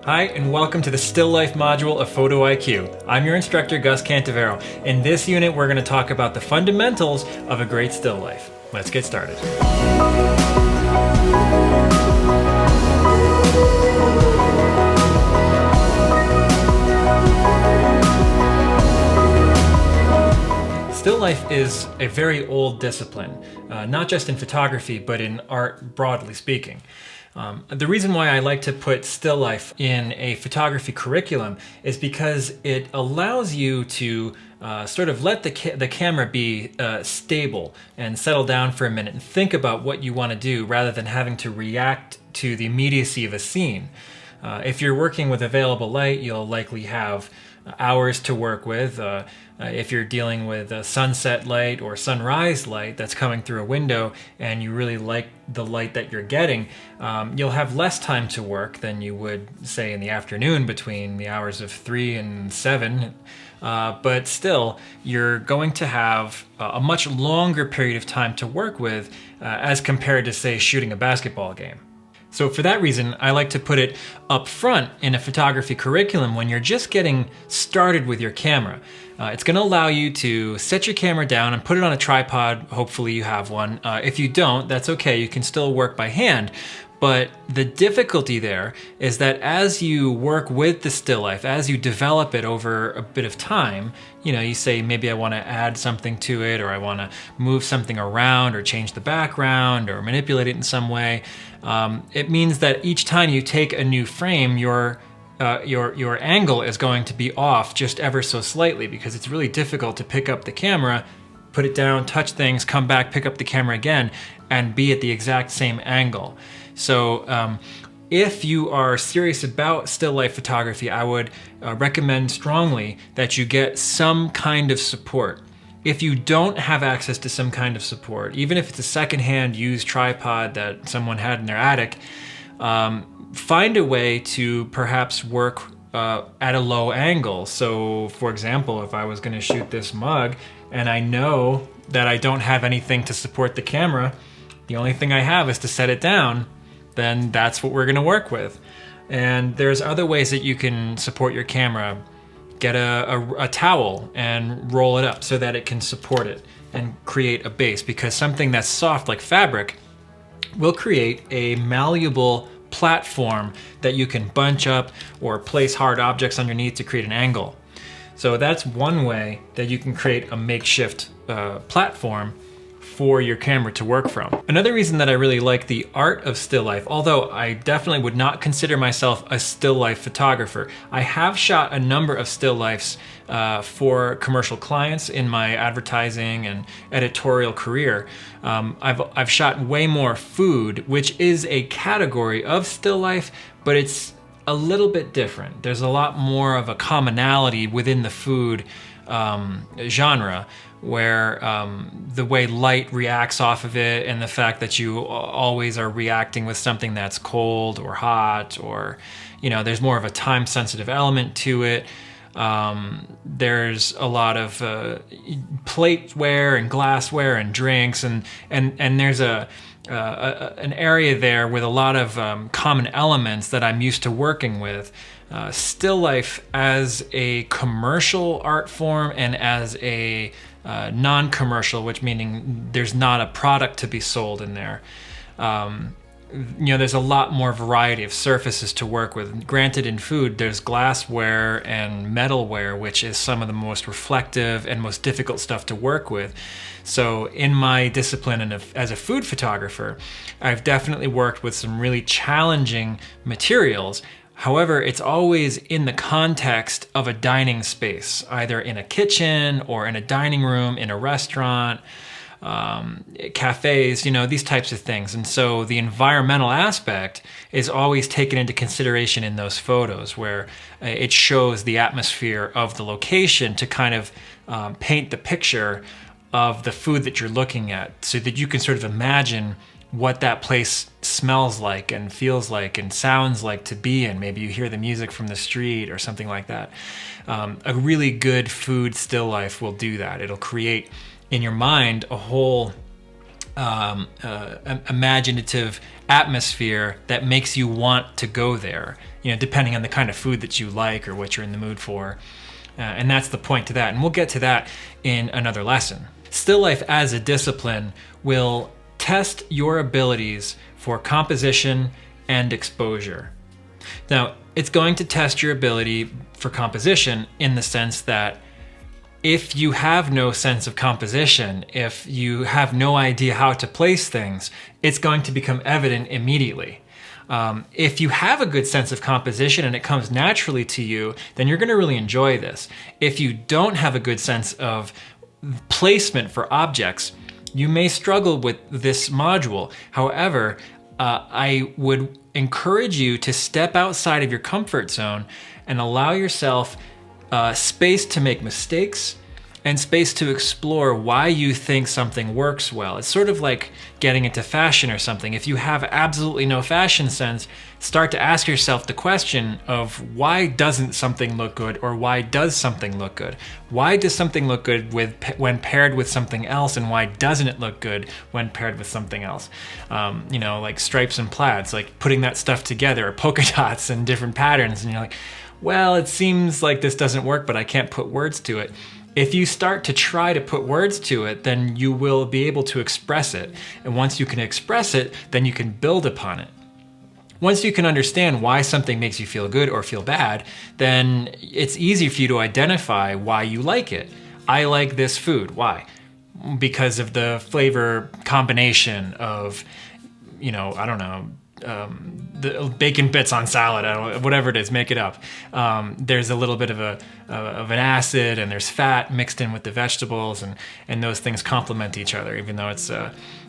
Hi, and welcome to the Still Life module of Photo IQ. I'm your instructor, Gus Cantivero. In this unit, we're going to talk about the fundamentals of a great still life. Let's get started. Still life is a very old discipline, not just in photography, but in art broadly speaking. The reason why I like to put still life in a photography curriculum is because it allows you to sort of let the camera be stable and settle down for a minute and think about what you want to do rather than having to react to the immediacy of a scene. If you're working with available light, you'll likely have hours to work with. If you're dealing with sunset light or sunrise light that's coming through a window and you really like the light that you're getting, you'll have less time to work than you would, say, in the afternoon between the hours of 3 and 7. But still, you're going to have a much longer period of time to work with as compared to, say, shooting a basketball game. So for that reason, I like to put it up front in a photography curriculum when you're just getting started with your camera. It's going to allow you to set your camera down and put it on a tripod. Hopefully you have one. If you don't, that's okay. You can still work by hand. But the difficulty there is that as you work with the still life, as you develop it over a bit of time, you say, maybe I want to add something to it, or I want to move something around, or change the background, or manipulate it in some way. It means that each time you take a new frame, your angle is going to be off just ever so slightly, because it's really difficult to pick up the camera, put it down, touch things, come back, pick up the camera again, and be at the exact same angle. So if you are serious about still life photography, I would recommend strongly that you get some kind of support. If you don't have access to some kind of support, even if it's a secondhand used tripod that someone had in their attic, find a way to perhaps work at a low angle. So for example, if I was going to shoot this mug and I know that I don't have anything to support the camera, the only thing I have is to set it down, then that's what we're going to work with. And there's other ways that you can support your camera. Get a towel and roll it up so that it can support it and create a base, because something that's soft like fabric will create a malleable platform that you can bunch up or place hard objects underneath to create an angle. So that's one way that you can create a makeshift platform for your camera to work from. Another reason that I really like the art of still life, although I definitely would not consider myself a still life photographer, I have shot a number of still lifes for commercial clients in my advertising and editorial career. I've shot way more food, which is a category of still life, but it's a little bit different. There's a lot more of a commonality within the food genre, where the way light reacts off of it, and the fact that you always are reacting with something that's cold or hot, or there's more of a time-sensitive element to it. There's a lot of plateware and glassware and drinks, and there's an area there with a lot of common elements that I'm used to working with. Still life as a commercial art form and as a non-commercial, which meaning there's not a product to be sold in there. There's a lot more variety of surfaces to work with. Granted, in food, there's glassware and metalware, which is some of the most reflective and most difficult stuff to work with. So in my discipline and as a food photographer, I've definitely worked with some really challenging materials. However, it's always in the context of a dining space, either in a kitchen or in a dining room, in a restaurant, cafes, these types of things. And so the environmental aspect is always taken into consideration in those photos, where it shows the atmosphere of the location to kind of paint the picture of the food that you're looking at, so that you can sort of imagine what that place smells like and feels like and sounds like to be in. Maybe you hear the music from the street or something like that. A really good food still life will do that. It'll create in your mind a whole imaginative atmosphere that makes you want to go there, depending on the kind of food that you like or what you're in the mood for. And that's the point to that. And we'll get to that in another lesson. Still life as a discipline will test your abilities for composition and exposure. Now, it's going to test your ability for composition in the sense that if you have no sense of composition, if you have no idea how to place things, it's going to become evident immediately. If you have a good sense of composition and it comes naturally to you, then you're going to really enjoy this. If you don't have a good sense of placement for objects, you may struggle with this module. However, I would encourage you to step outside of your comfort zone and allow yourself space to make mistakes and space to explore why you think something works well. It's sort of like getting into fashion or something. If you have absolutely no fashion sense, start to ask yourself the question of why doesn't something look good, or why does something look good? Why does something look good when paired with something else, and why doesn't it look good when paired with something else? Like stripes and plaids, like putting that stuff together, or polka dots and different patterns, and you're like, well, it seems like this doesn't work, but I can't put words to it. If you start to try to put words to it, then you will be able to express it. And once you can express it, then you can build upon it. Once you can understand why something makes you feel good or feel bad, then it's easy for you to identify why you like it. I like this food. Why? Because of the flavor combination of, the bacon bits on salad, whatever it is, make it up. There's a little bit of an acid, and there's fat mixed in with the vegetables, and those things complement each other. Even though it's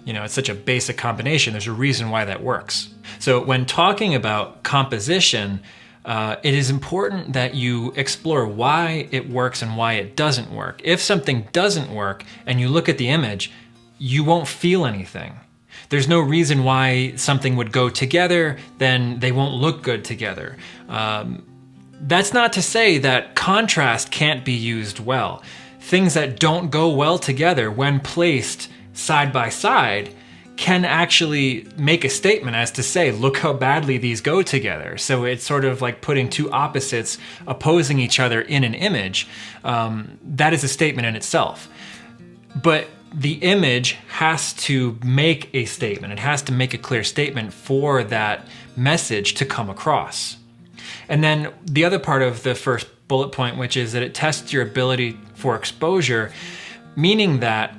it's such a basic combination, there's a reason why that works. So when talking about composition, it is important that you explore why it works and why it doesn't work. If something doesn't work and you look at the image, you won't feel anything. There's no reason why something would go together, then they won't look good together. That's not to say that contrast can't be used well. Things that don't go well together when placed side by side can actually make a statement as to say, look how badly these go together. So it's sort of like putting two opposites opposing each other in an image. That is a statement in itself. But the image has to make a statement. It has to make a clear statement for that message to come across. And then the other part of the first bullet point, which is that it tests your ability for exposure, meaning that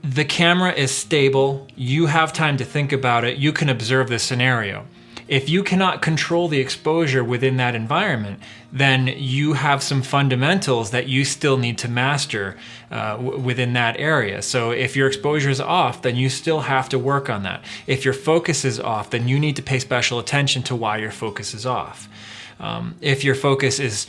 the camera is stable, you have time to think about it, you can observe the scenario. If you cannot control the exposure within that environment, then you have some fundamentals that you still need to master within that area. So if your exposure is off, then you still have to work on that. If your focus is off, then you need to pay special attention to why your focus is off. If your focus is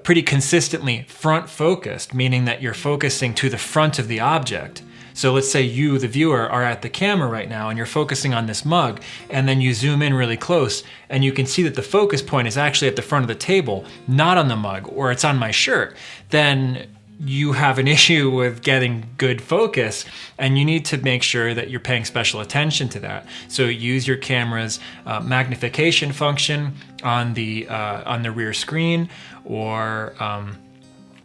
pretty consistently front focused, meaning that you're focusing to the front of the object. So let's say you, the viewer, are at the camera right now and you're focusing on this mug, and then you zoom in really close and you can see that the focus point is actually at the front of the table, not on the mug, or it's on my shirt. Then you have an issue with getting good focus, and you need to make sure that you're paying special attention to that. So use your camera's magnification function on the rear screen, or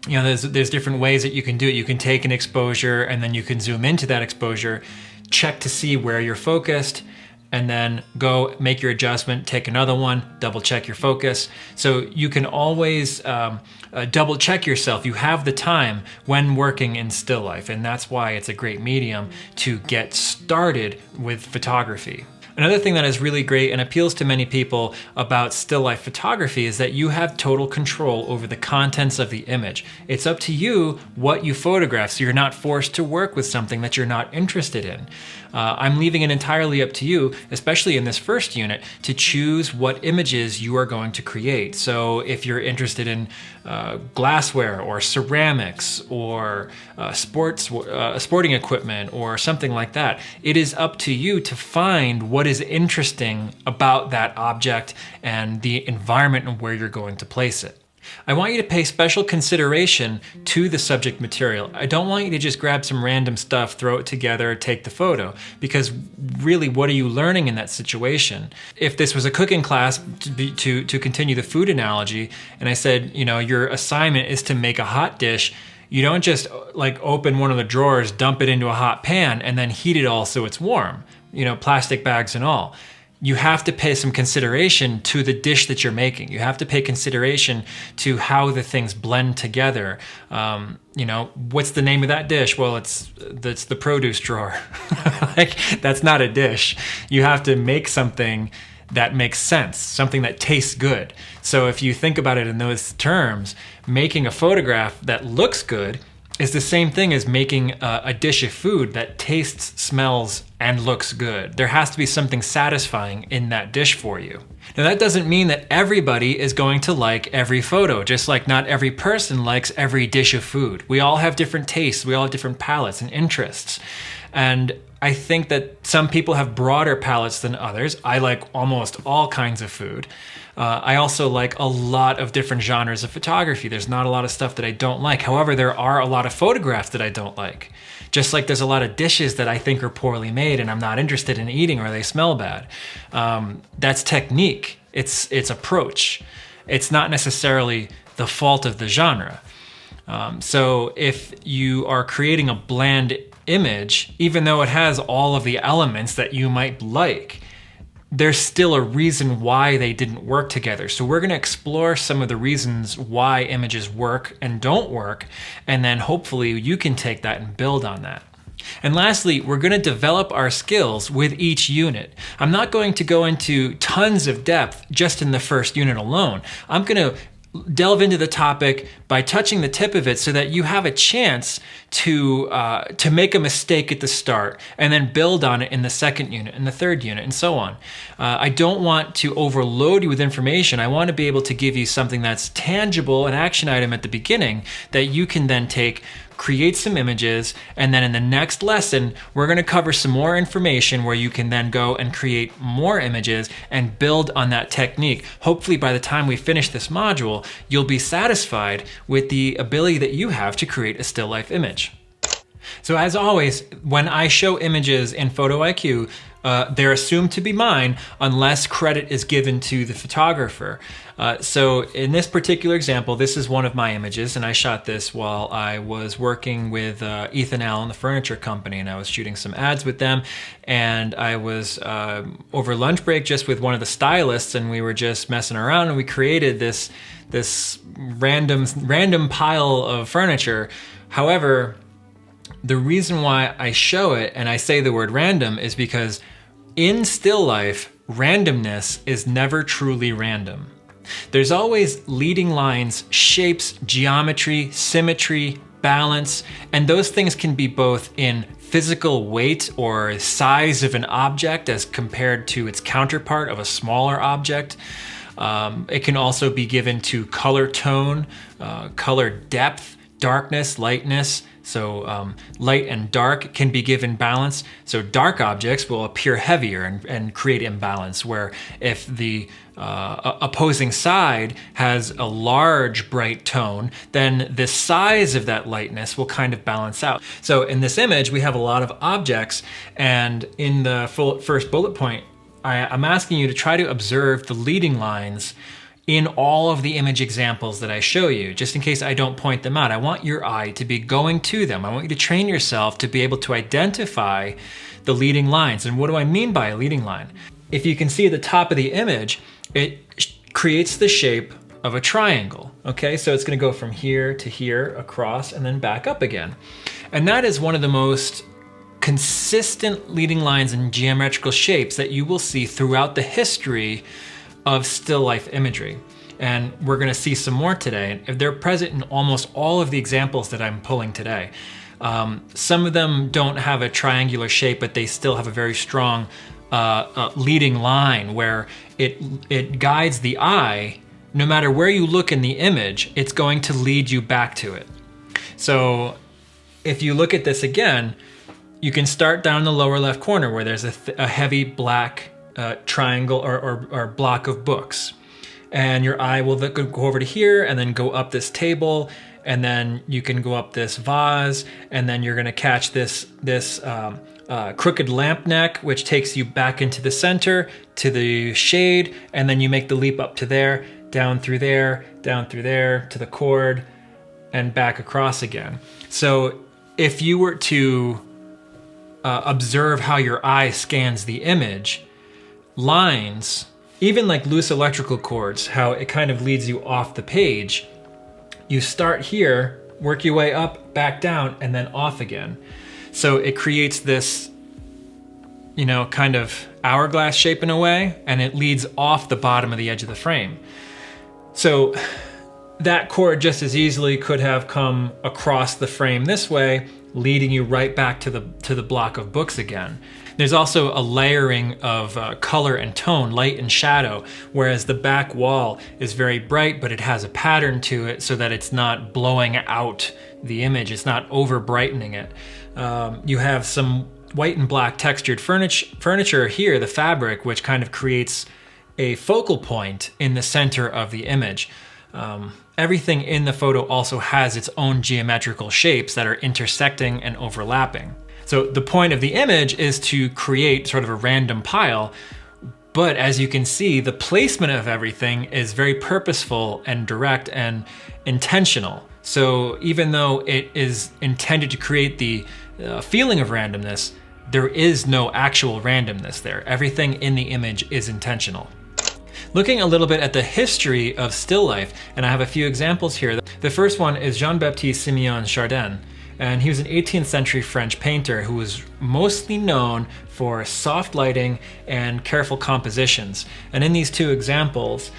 there's different ways that you can do it. You can take an exposure and then you can zoom into that exposure, check to see where you're focused, and then go make your adjustment, take another one, double check your focus. So you can always double check yourself. You have the time when working in still life, and that's why it's a great medium to get started with photography. Another thing that is really great and appeals to many people about still life photography is that you have total control over the contents of the image. It's up to you what you photograph, so you're not forced to work with something that you're not interested in. I'm leaving it entirely up to you, especially in this first unit, to choose what images you are going to create. So if you're interested in glassware or ceramics or sporting equipment or something like that, it is up to you to find what is interesting about that object and the environment and where you're going to place it. I want you to pay special consideration to the subject material. I don't want you to just grab some random stuff, throw it together, take the photo, because really, what are you learning in that situation? If this was a cooking class, to continue the food analogy, and I said, you know, your assignment is to make a hot dish, you don't just like open one of the drawers, dump it into a hot pan, and then heat it all so it's warm, you know, plastic bags and all. You have to pay some consideration to the dish that you're making. You have to pay consideration to how the things blend together. You know, what's the name of that dish? Well, it's the produce drawer. Like, that's not a dish. You have to make something that makes sense, something that tastes good. So if you think about it in those terms, making a photograph that looks good is the same thing as making a dish of food that tastes, smells, and looks good. There has to be something satisfying in that dish for you. Now, that doesn't mean that everybody is going to like every photo, just like not every person likes every dish of food. We all have different tastes, we all have different palates and interests. And I think that some people have broader palates than others. I like almost all kinds of food. I also like a lot of different genres of photography. There's not a lot of stuff that I don't like. However, there are a lot of photographs that I don't like. Just like there's a lot of dishes that I think are poorly made and I'm not interested in eating or they smell bad. That's technique. It's approach. It's not necessarily the fault of the genre. So if you are creating a bland image, even though it has all of the elements that you might like, there's still a reason why they didn't work together. So we're going to explore some of the reasons why images work and don't work, and then hopefully you can take that and build on that. And lastly, we're going to develop our skills with each unit. I'm not going to go into tons of depth just in the first unit alone. I'm going to delve into the topic by touching the tip of it so that you have a chance to make a mistake at the start and then build on it in the second unit and the third unit and so on. I don't want to overload you with information. I want to be able to give you something that's tangible, an action item at the beginning that you can then take, create some images, and then in the next lesson, we're going to cover some more information where you can then go and create more images and build on that technique. Hopefully by the time we finish this module, you'll be satisfied with the ability that you have to create a still life image. So as always, when I show images in Photo IQ, they're assumed to be mine unless credit is given to the photographer. So in this particular example, this is one of my images, and I shot this while I was working with Ethan Allen, the furniture company, and I was shooting some ads with them. And I was over lunch break just with one of the stylists, and we were just messing around, and we created this random pile of furniture. However, the reason why I show it and I say the word random is because in still life, randomness is never truly random. There's always leading lines, shapes, geometry, symmetry, balance, and those things can be both in physical weight or size of an object as compared to its counterpart of a smaller object. It can also be given to color tone, color depth, darkness, lightness. So light and dark can be given balance. So dark objects will appear heavier and create imbalance, where if the opposing side has a large bright tone, then the size of that lightness will kind of balance out. So in this image, we have a lot of objects, and in the first bullet point, I'm asking you to try to observe the leading lines in all of the image examples that I show you, just in case I don't point them out. I want your eye to be going to them. I want you to train yourself to be able to identify the leading lines. And what do I mean by a leading line? If you can see at the top of the image, it creates the shape of a triangle. Okay, so it's gonna go from here to here, across, and then back up again. And that is one of the most consistent leading lines and geometrical shapes that you will see throughout the history of still life imagery. And we're gonna see some more today. They're present in almost all of the examples that I'm pulling today. Some of them don't have a triangular shape, but they still have a very strong leading line where it guides the eye. No matter where you look in the image, it's going to lead you back to it. So if you look at this again, you can start down in the lower left corner where there's a heavy black triangle or block of books. and your eye will go over to here and then go up this table, and then you can go up this vase, and then you're going to catch this crooked lamp neck, which takes you back into the center to the shade, and then you make the leap up to there, down through there to the cord, and back across again. So if you were to observe how your eye scans the image, lines, even like loose electrical cords, how it kind of leads you off the page, you start here, work your way up, back down, and then off again. So it creates this, kind of hourglass shape in a way, and it leads off the bottom of the edge of the frame. So that cord just as easily could have come across the frame this way, leading you right back to the block of books again. There's also a layering of color and tone, light and shadow, whereas the back wall is very bright, but it has a pattern to it so that it's not blowing out the image, it's not over brightening it. You have some white and black textured furniture here, the fabric, which kind of creates a focal point in the center of the image. Everything in the photo also has its own geometrical shapes that are intersecting and overlapping. So the point of the image is to create sort of a random pile, but as you can see, the placement of everything is very purposeful and direct and intentional. So even though it is intended to create the feeling of randomness, there is no actual randomness there. Everything in the image is intentional. Looking a little bit at the history of still life, and I have a few examples here. The first one is Jean-Baptiste Simeon Chardin, and he was an 18th century French painter who was mostly known for soft lighting and careful compositions. And in these two examples,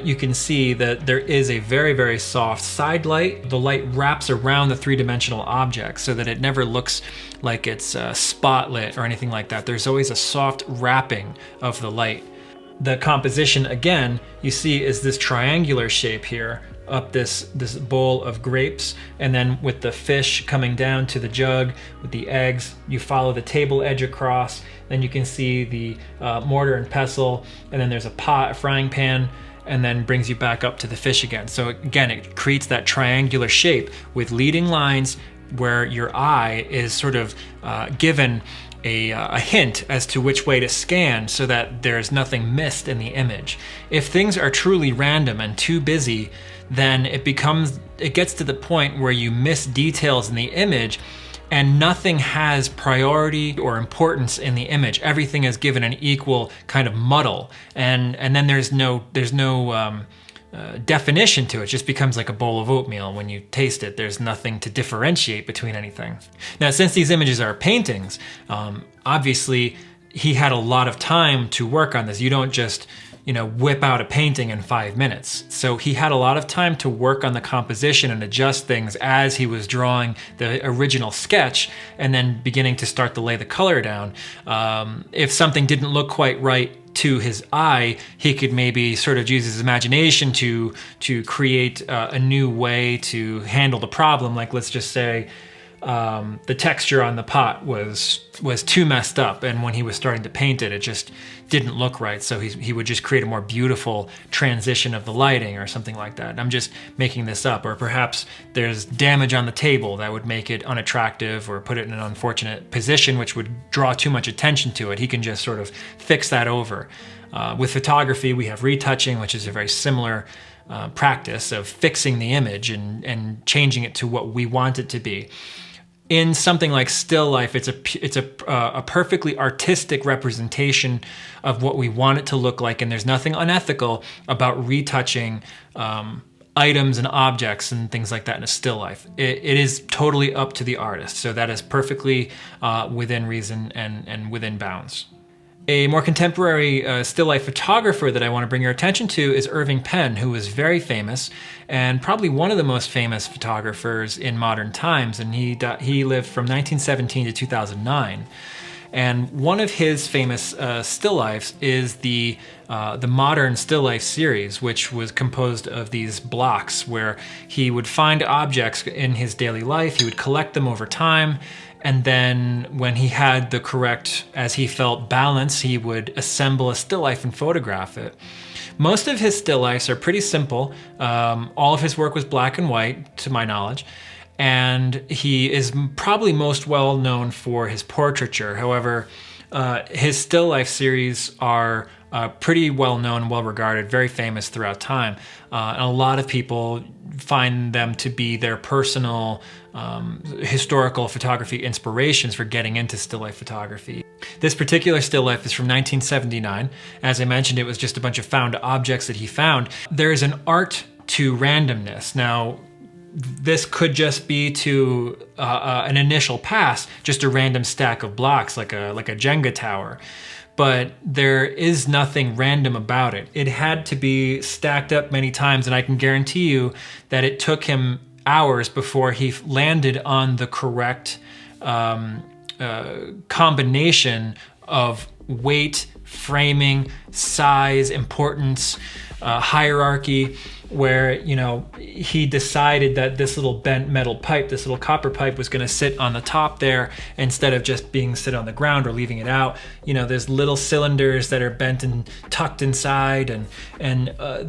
you can see that there is a very, very soft side light. The light wraps around the three-dimensional object so that it never looks like it's spotlit or anything like that. There's always a soft wrapping of the light. The composition, again, you see is this triangular shape here, up this bowl of grapes, and then with the fish coming down to the jug with the eggs, you follow the table edge across, then you can see the mortar and pestle, and then there's a pot, a frying pan, and then brings you back up to the fish again. So again, it creates that triangular shape with leading lines where your eye is sort of given a hint as to which way to scan so that there's nothing missed in the image. If things are truly random and too busy, then it gets to the point where you miss details in the image and nothing has priority or importance in the image. Everything is given an equal kind of muddle, and then there's no definition to it. It just becomes like a bowl of oatmeal. When you taste it, there's nothing to differentiate between anything. Now, since these images are paintings, obviously he had a lot of time to work on this. You don't just, whip out a painting in 5 minutes. So he had a lot of time to work on the composition and adjust things as he was drawing the original sketch and then beginning to start to lay the color down. If something didn't look quite right to his eye, he could maybe sort of use his imagination to create a new way to handle the problem. Like, let's just say the texture on the pot was too messed up, and when he was starting to paint it, it just didn't look right. So he would just create a more beautiful transition of the lighting or something like that. I'm just making this up. Or perhaps there's damage on the table that would make it unattractive or put it in an unfortunate position, which would draw too much attention to it. He can just sort of fix that over. With photography, we have retouching, which is a very similar practice of fixing the image and changing it to what we want it to be. In something like still life, it's a perfectly artistic representation of what we want it to look like, and there's nothing unethical about retouching items and objects and things like that in a still life. It is totally up to the artist, so that is perfectly within reason and within bounds. A more contemporary still life photographer that I want to bring your attention to is Irving Penn, who is very famous and probably one of the most famous photographers in modern times. And he lived from 1917 to 2009. And one of his famous still lifes is the modern still life series, which was composed of these blocks where he would find objects in his daily life, he would collect them over time, and then when he had the correct, as he felt, balance, he would assemble a still life and photograph it. Most of his still lifes are pretty simple. All of his work was black and white, to my knowledge. And he is probably most well known for his portraiture. However, his still life series are pretty well known, well regarded, very famous throughout time. And a lot of people find them to be their personal historical photography inspirations for getting into still life photography. This particular still life is from 1979. As I mentioned, it was just a bunch of found objects that he found. There is an art to randomness. Now, this could just be to an initial pass, just a random stack of blocks like a Jenga tower. But there is nothing random about it. It had to be stacked up many times, and I can guarantee you that it took him hours before he landed on the correct combination of weight, framing, size, importance, hierarchy, where, you know, he decided that this little bent metal pipe, this little copper pipe, was going to sit on the top there instead of just being sit on the ground or leaving it out. You know, there's little cylinders that are bent and tucked inside, and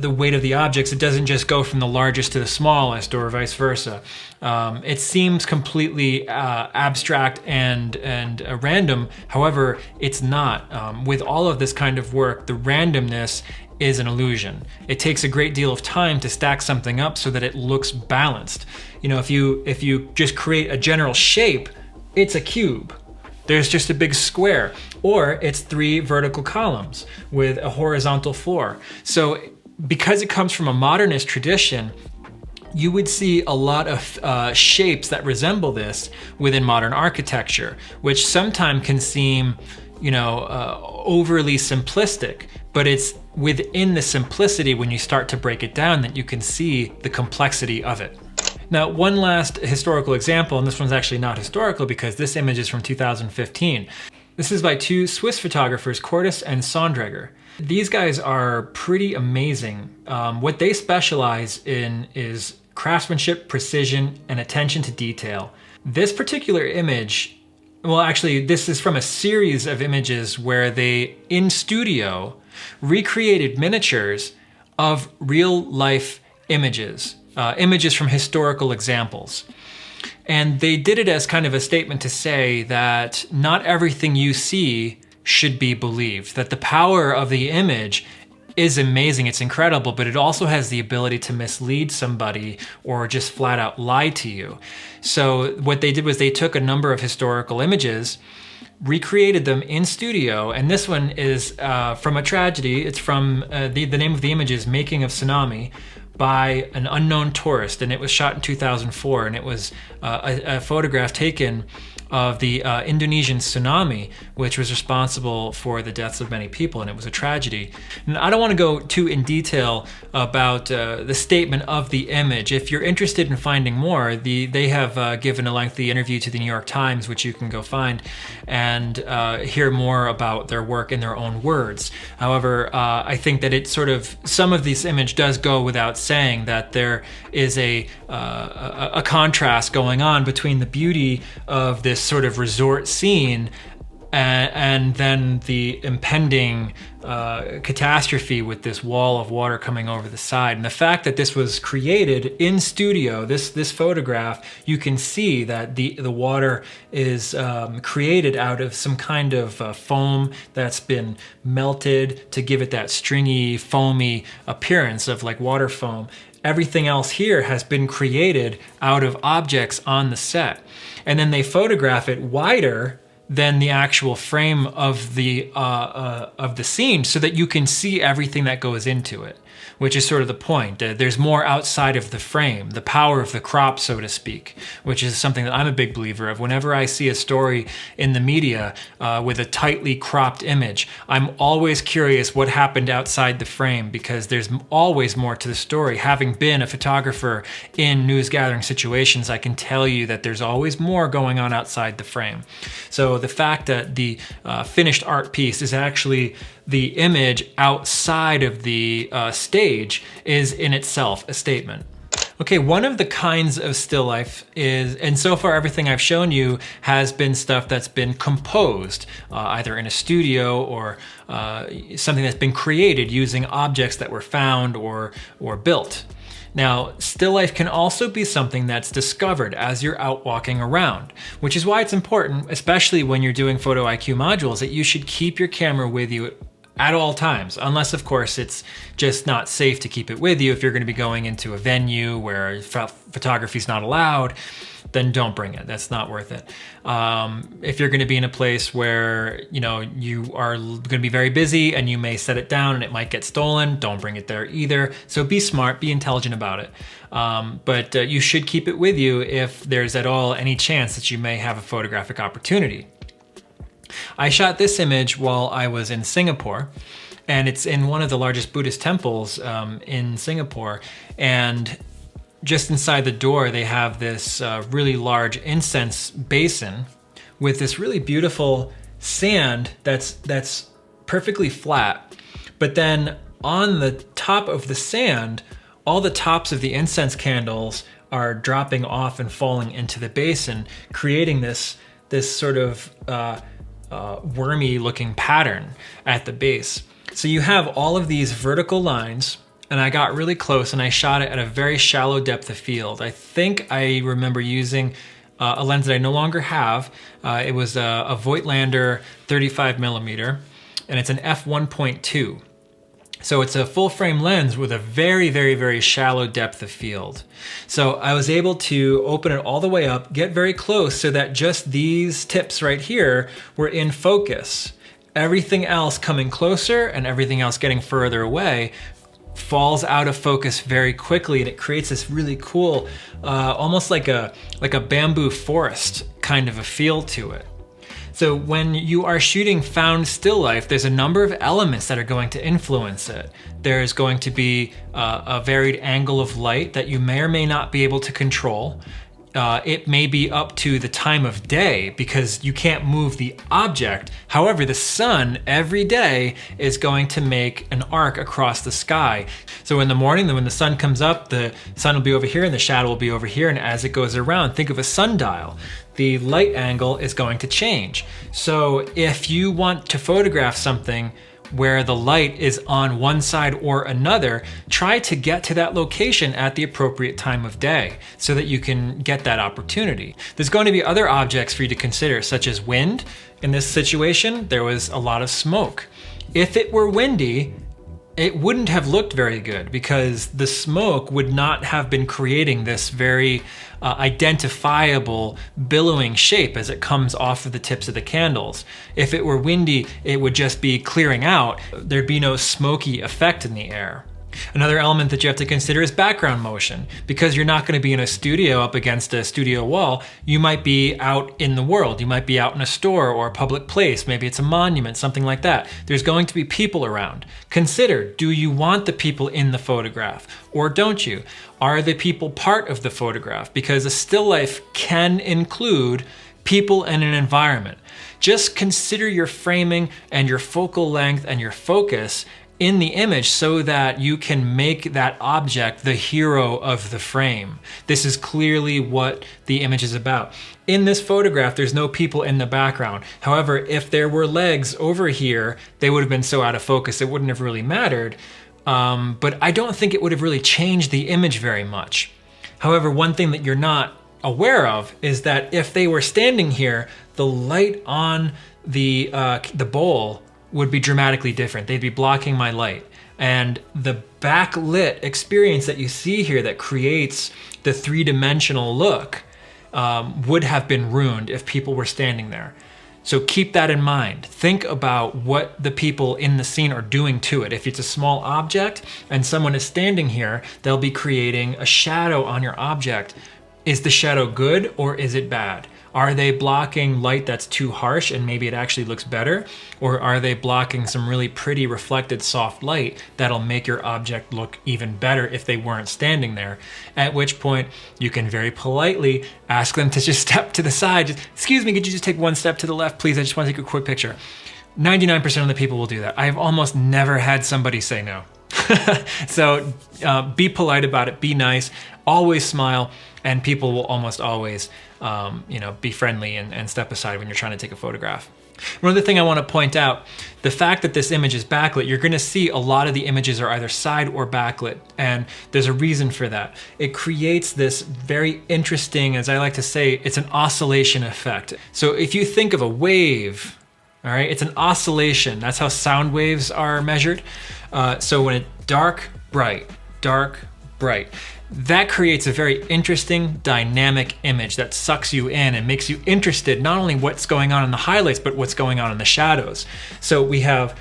the weight of the objects, it doesn't just go from the largest to the smallest or vice versa. It seems completely abstract and random. However, it's not. With all of this kind of work, the randomness is an illusion. It takes a great deal of time to stack something up so that it looks balanced. You know, if you just create a general shape, it's a cube. There's just a big square, or it's 3 vertical columns with a horizontal floor. So because it comes from a modernist tradition, you would see a lot of shapes that resemble this within modern architecture, which sometimes can seem, you know, overly simplistic, but it's within the simplicity, when you start to break it down, that you can see the complexity of it. Now, one last historical example, and this one's actually not historical because this image is from 2015. This is by 2 Swiss photographers, Cortis and Sonderegger. These guys are pretty amazing. What they specialize in is craftsmanship, precision, and attention to detail. This particular image, well, actually, this is from a series of images where they, in studio, recreated miniatures of real life images, images from historical examples. And they did it as kind of a statement to say that not everything you see should be believed, that the power of the image is amazing, it's incredible, but it also has the ability to mislead somebody or just flat out lie to you. So what they did was they took a number of historical images, recreated them in studio, and this one is from a tragedy. It's from, the name of the image is Making of Tsunami, by an unknown tourist, and it was shot in 2004, and it was a photograph taken of the Indonesian tsunami, which was responsible for the deaths of many people, and it was a tragedy. And I don't want to go too in detail about the statement of the image. If you're interested in finding more, they have given a lengthy interview to the New York Times, which you can go find and hear more about their work in their own words. However, I think that it sort of, some of this image does go without saying, that there is a contrast going on between the beauty of this sort of resort scene and then the impending catastrophe with this wall of water coming over the side. And the fact that this was created in studio, this photograph, you can see that the water is created out of some kind of foam that's been melted to give it that stringy, foamy appearance of like water foam. Everything else here has been created out of objects on the set. And then they photograph it wider than the actual frame of the scene, so that you can see everything that goes into it, which is sort of the point. There's more outside of the frame, the power of the crop, so to speak, which is something that I'm a big believer of. Whenever I see a story in the media with a tightly cropped image, I'm always curious what happened outside the frame, because there's always more to the story. Having been a photographer in news gathering situations, I can tell you that there's always more going on outside the frame. So the fact that the finished art piece is actually the image outside of the stage is in itself a statement. Okay, one of the kinds of still life is, and so far everything I've shown you has been stuff that's been composed, either in a studio or something that's been created using objects that were found or built. Now, still life can also be something that's discovered as you're out walking around, which is why it's important, especially when you're doing Photo IQ modules, that you should keep your camera with you at all times, unless of course it's just not safe to keep it with you. If you're going to be going into a venue where photography is not allowed, then don't bring it. That's not worth it. If you're going to be in a place where you are going to be very busy and you may set it down and it might get stolen, don't bring it there either. So be smart, be intelligent about it. But you should keep it with you if there's at all any chance that you may have a photographic opportunity. I shot this image while I was in Singapore, and it's in one of the largest Buddhist temples in Singapore. And just inside the door, they have this really large incense basin with this really beautiful sand that's perfectly flat. But then on the top of the sand, all the tops of the incense candles are dropping off and falling into the basin, creating this sort of wormy looking pattern at the base. So you have all of these vertical lines, and I got really close and I shot it at a very shallow depth of field. I think I remember using a lens that I no longer have. It was a Voigtlander 35mm, and it's an f1.2. So it's a full frame lens with a very, very, very shallow depth of field. So I was able to open it all the way up, get very close so that just these tips right here were in focus. Everything else coming closer and everything else getting further away falls out of focus very quickly, and it creates this really cool, almost like a bamboo forest kind of a feel to it. So when you are shooting found still life, there's a number of elements that are going to influence it. There's going to be a varied angle of light that you may or may not be able to control. It may be up to the time of day because you can't move the object. However, the sun every day is going to make an arc across the sky. So in the morning, when the sun comes up, the sun will be over here and the shadow will be over here. And as it goes around, think of a sundial. The light angle is going to change. So if you want to photograph something where the light is on one side or another, try to get to that location at the appropriate time of day so that you can get that opportunity. There's going to be other objects for you to consider, such as wind. In this situation, there was a lot of smoke. If it were windy, it wouldn't have looked very good because the smoke would not have been creating this very identifiable billowing shape as it comes off of the tips of the candles. If it were windy, it would just be clearing out. There'd be no smoky effect in the air. Another element that you have to consider is background motion. Because you're not going to be in a studio up against a studio wall, you might be out in the world. You might be out in a store or a public place. Maybe it's a monument, something like that. There's going to be people around. Consider, do you want the people in the photograph or don't you? Are the people part of the photograph? Because a still life can include people and an environment. Just consider your framing and your focal length and your focus in the image so that you can make that object the hero of the frame. This is clearly what the image is about. In this photograph, there's no people in the background. However, if there were legs over here, they would have been so out of focus it wouldn't have really mattered. But I don't think it would have really changed the image very much. However, one thing that you're not aware of is that if they were standing here, the light on the bowl would be dramatically different. They'd be blocking my light. And the backlit experience that you see here that creates the three-dimensional look would have been ruined if people were standing there. So keep that in mind. Think about what the people in the scene are doing to it. If it's a small object and someone is standing here, they'll be creating a shadow on your object. Is the shadow good or is it bad? Are they blocking light that's too harsh and maybe it actually looks better? Or are they blocking some really pretty reflected soft light that'll make your object look even better if they weren't standing there? At which point you can very politely ask them to just step to the side. Just, excuse me, could you just take one step to the left, please? I just want to take a quick picture. 99% of the people will do that. I've almost never had somebody say no. So be polite about it, be nice, always smile, and people will almost always be friendly and step aside when you're trying to take a photograph. One other thing I want to point out, the fact that this image is backlit, you're going to see a lot of the images are either side or backlit, and there's a reason for that. It creates this very interesting, as I like to say, it's an oscillation effect. So if you think of a wave, all right, it's an oscillation. That's how sound waves are measured. So when it's dark, bright, that creates a very interesting dynamic image that sucks you in and makes you interested not only what's going on in the highlights, but what's going on in the shadows. So we have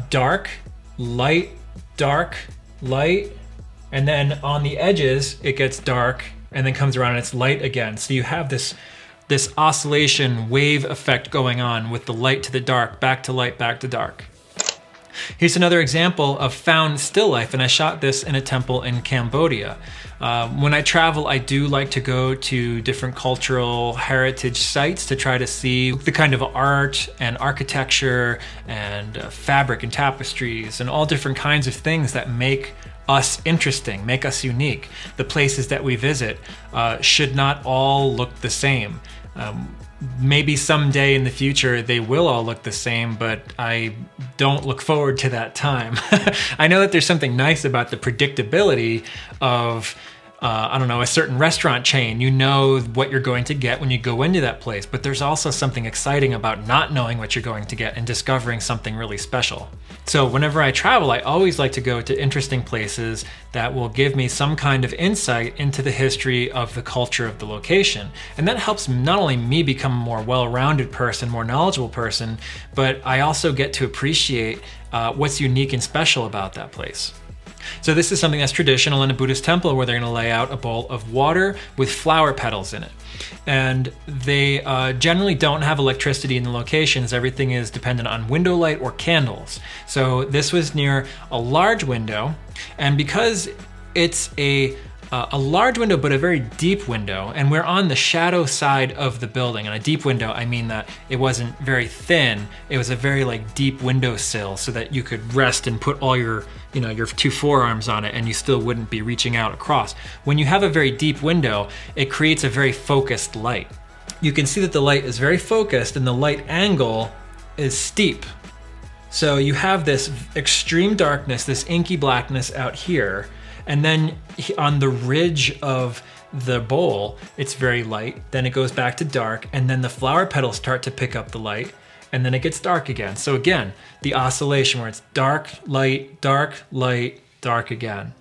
dark, light, and then on the edges it gets dark and then comes around and it's light again. So you have this oscillation wave effect going on with the light to the dark, back to light, back to dark. Here's another example of found still life, and I shot this in a temple in Cambodia. When I travel, I do like to go to different cultural heritage sites to try to see the kind of art and architecture and fabric and tapestries and all different kinds of things that make us interesting, make us unique. The places that we visit should not all look the same. Maybe someday in the future they will all look the same, but I don't look forward to that time. I know that there's something nice about the predictability of a certain restaurant chain. You know what you're going to get when you go into that place, but there's also something exciting about not knowing what you're going to get and discovering something really special. So whenever I travel, I always like to go to interesting places that will give me some kind of insight into the history of the culture of the location. And that helps not only me become a more well-rounded person, more knowledgeable person, but I also get to appreciate what's unique and special about that place. So this is something that's traditional in a Buddhist temple, where they're going to lay out a bowl of water with flower petals in it. And they generally don't have electricity in the locations. Everything is dependent on window light or candles. So this was near a large window, and because it's a large window but a very deep window, and we're on the shadow side of the building. And a deep window, I mean that it wasn't very thin, it was a very deep windowsill, so that you could rest and put all your two forearms on it and you still wouldn't be reaching out across. When you have a very deep window, it creates a very focused light. You can see that the light is very focused and the light angle is steep. So you have this extreme darkness, this inky blackness out here, and then on the ridge of the bowl, it's very light, then it goes back to dark, and then the flower petals start to pick up the light, and then it gets dark again. So again, the oscillation where it's dark, light, dark again.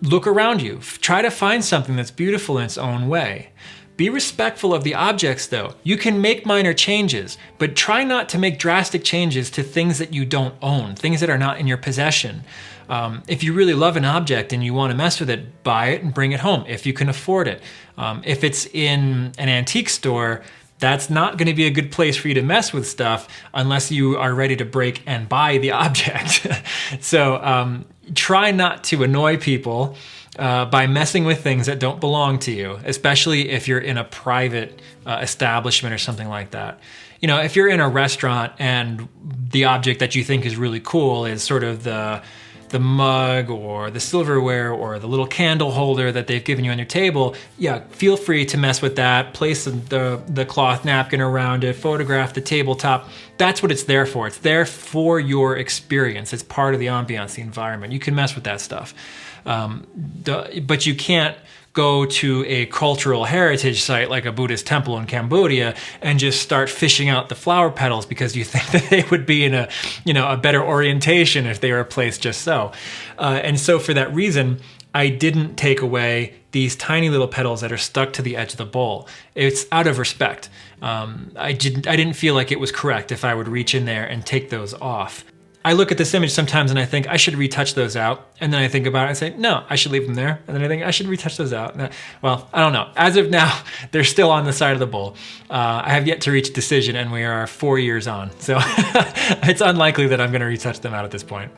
Look around you. Try to find something that's beautiful in its own way. Be respectful of the objects though. You can make minor changes, but try not to make drastic changes to things that you don't own, things that are not in your possession. If you really love an object and you want to mess with it, buy it and bring it home if you can afford it. If it's in an antique store, that's not going to be a good place for you to mess with stuff unless you are ready to break and buy the object. So try not to annoy people by messing with things that don't belong to you, especially if you're in a private establishment or something like that. You know, if you're in a restaurant and the object that you think is really cool is sort of the mug or the silverware or the little candle holder that they've given you on your table, yeah, feel free to mess with that, place the cloth napkin around it, photograph the tabletop. That's what it's there for. It's there for your experience. It's part of the ambiance, the environment. You can mess with that stuff. But you can't go to a cultural heritage site like a Buddhist temple in Cambodia and just start fishing out the flower petals because you think that they would be in a better orientation if they were placed just so. And so for that reason, I didn't take away these tiny little petals that are stuck to the edge of the bowl. It's out of respect. I didn't feel like it was correct if I would reach in there and take those off. I look at this image sometimes and I think I should retouch those out. And then I think about it and say, no, I should leave them there. And then I think I should retouch those out. Well, I don't know. As of now, they're still on the side of the bowl. I have yet to reach a decision and we are 4 years on. So it's unlikely that I'm going to retouch them out at this point.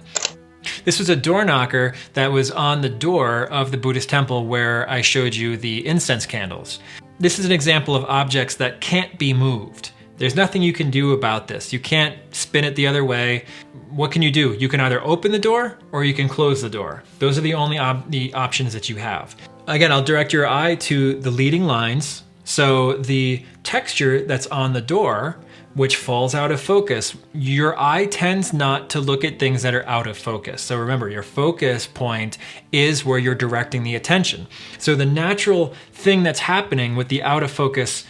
This was a door knocker that was on the door of the Buddhist temple where I showed you the incense candles. This is an example of objects that can't be moved. There's nothing you can do about this. You can't spin it the other way. What can you do? You can either open the door or you can close the door. Those are the only the options that you have. Again, I'll direct your eye to the leading lines. So the texture that's on the door, which falls out of focus, your eye tends not to look at things that are out of focus. So remember, your focus point is where you're directing the attention. So the natural thing that's happening with the out of focus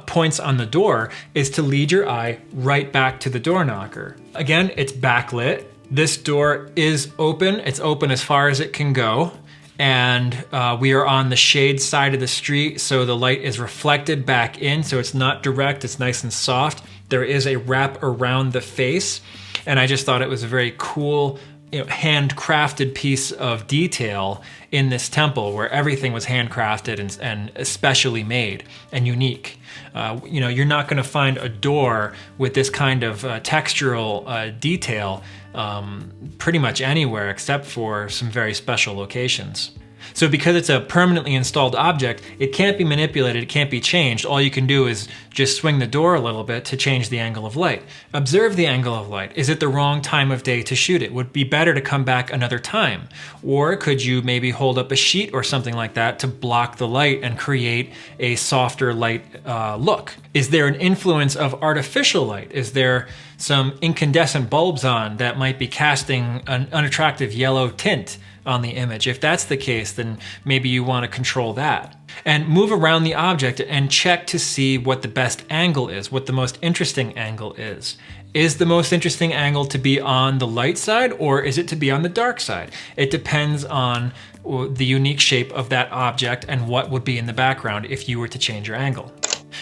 points on the door is to lead your eye right back to the door knocker. Again, it's backlit. This door is open. It's open as far as it can go. And we are on the shade side of the street, so the light is reflected back in, so it's not direct, it's nice and soft. There is a wrap around the face, and I just thought it was a very cool, handcrafted piece of detail in this temple where everything was handcrafted and especially made and unique. You're not going to find a door with this kind of textural detail pretty much anywhere except for some very special locations. So because it's a permanently installed object, it can't be manipulated, it can't be changed. All you can do is just swing the door a little bit to change the angle of light. Observe the angle of light. Is it the wrong time of day to shoot it? Would it be better to come back another time? Or could you maybe hold up a sheet or something like that to block the light and create a softer light look? Is there an influence of artificial light? Is there some incandescent bulbs on that might be casting an unattractive yellow tint on the image? If that's the case, then maybe you want to control that. And move around the object and check to see what the best angle is, what the most interesting angle is. Is the most interesting angle to be on the light side, or is it to be on the dark side? It depends on the unique shape of that object and what would be in the background if you were to change your angle.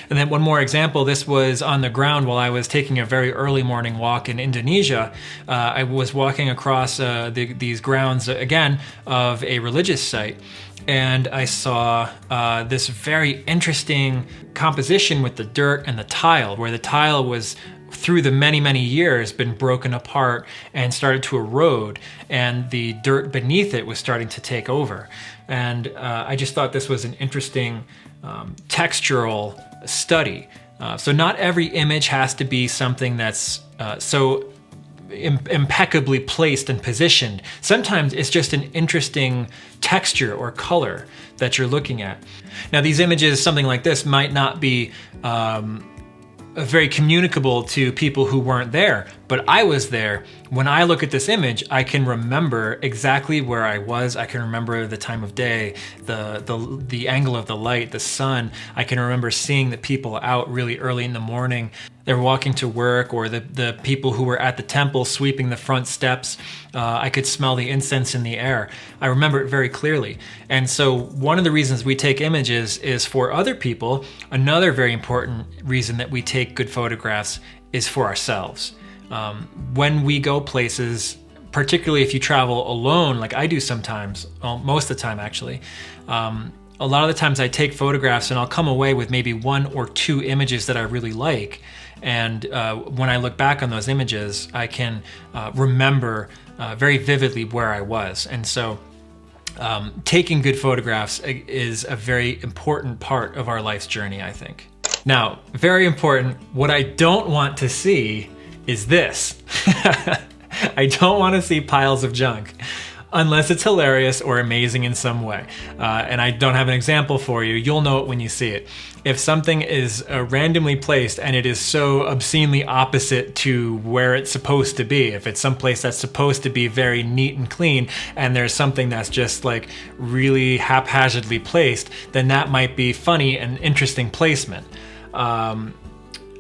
And then one more example, this was on the ground while I was taking a very early morning walk in Indonesia. I was walking across these grounds, again, of a religious site, and I saw this very interesting composition with the dirt and the tile, where the tile was, through the many, many years, been broken apart and started to erode, and the dirt beneath it was starting to take over. And I just thought this was an interesting textural study. So not every image has to be something that's so impeccably placed and positioned. Sometimes it's just an interesting texture or color that you're looking at. Now these images, something like this, might not be very communicable to people who weren't there, but I was there. When I look at this image, I can remember exactly where I was. I can remember the time of day, the angle of the light, the sun. I can remember seeing the people out really early in the morning. They were walking to work, or the people who were at the temple sweeping the front steps. I could smell the incense in the air. I remember it very clearly. And so one of the reasons we take images is for other people. Another very important reason that we take good photographs is for ourselves. When we go places, particularly if you travel alone, like I do sometimes, most of the time actually, a lot of the times I take photographs and I'll come away with maybe 1 or 2 images that I really like. And when I look back on those images, I can remember very vividly where I was. And so taking good photographs is a very important part of our life's journey, I think. Now, very important, what I don't want to see is this. I don't want to see piles of junk, unless it's hilarious or amazing in some way. And I don't have an example for you. You'll know it when you see it. If something is randomly placed and it is so obscenely opposite to where it's supposed to be, if it's someplace that's supposed to be very neat and clean, and there's something that's just like really haphazardly placed, then that might be funny and interesting placement.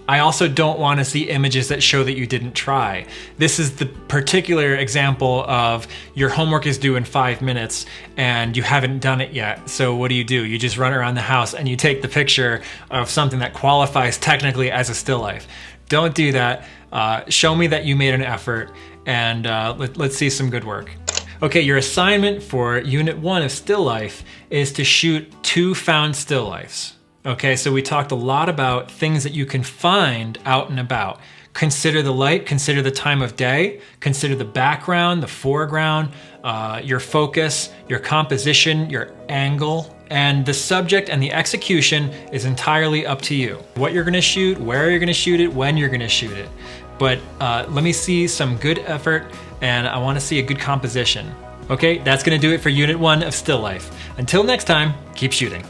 I also don't want to see images that show that you didn't try. This is the particular example of your homework is due in 5 minutes and you haven't done it yet. So what do? You just run around the house and you take the picture of something that qualifies technically as a still life. Don't do that. Show me that you made an effort, and let's see some good work. Okay, your assignment for Unit 1 of Still Life is to shoot 2 found still lifes. Okay, so we talked a lot about things that you can find out and about. Consider the light, consider the time of day, consider the background, the foreground, your focus, your composition, your angle, and the subject and the execution is entirely up to you. What you're gonna shoot, where you're gonna shoot it, when you're gonna shoot it. But let me see some good effort, and I wanna see a good composition. Okay, that's gonna do it for Unit 1 of Still Life. Until next time, keep shooting.